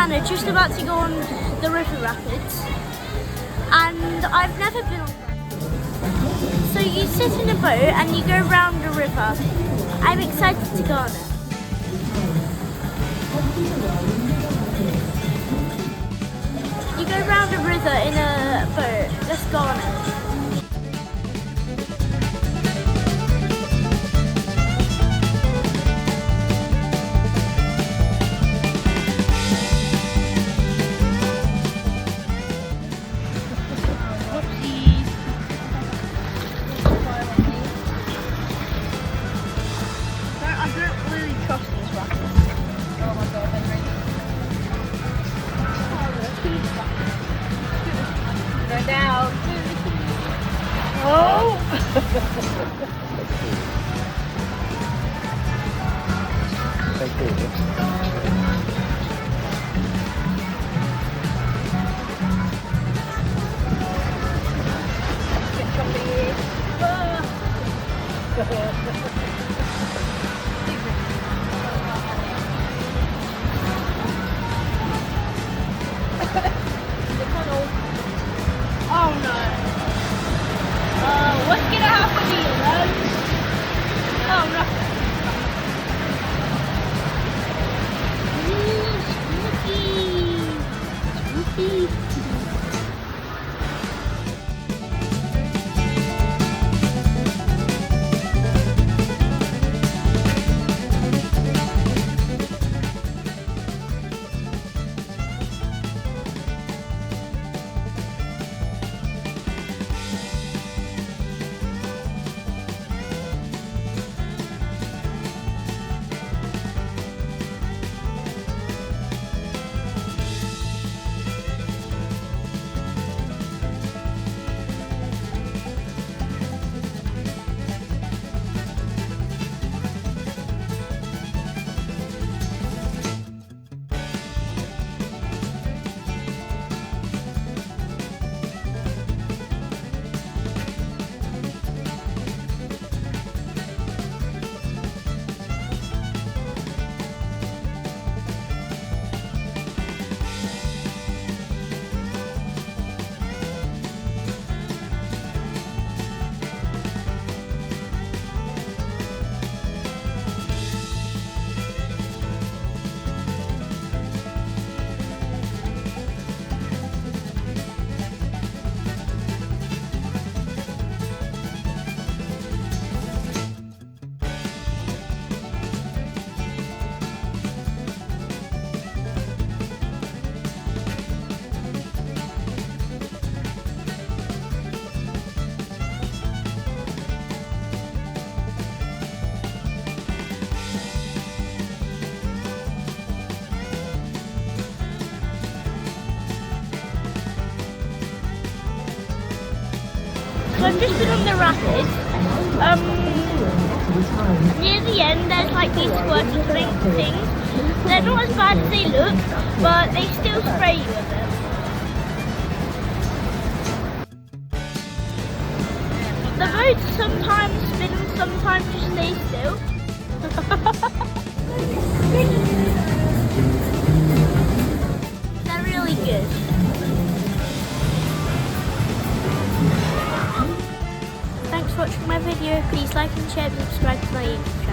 Manor, just about to go on the river rapids, and I've never been on one. So you sit in a boat and you go round the river. I'm excited to go on it. You go round the river in a boat. Let's go on it. I don't really trust these rapids. Oh my god, they're really... Go down. Oh! Get choppy. Oh no. What's gonna happen here, man? Oh no. Spooky. Spooky. So I've just been on the rapids. Near the end there's like these squirty things. They're not as bad as they look, but they still spray you with them. The boat sometimes spins, sometimes just stays still. They're really good. Thanks for watching my video. Please like and share and subscribe to my YouTube channel.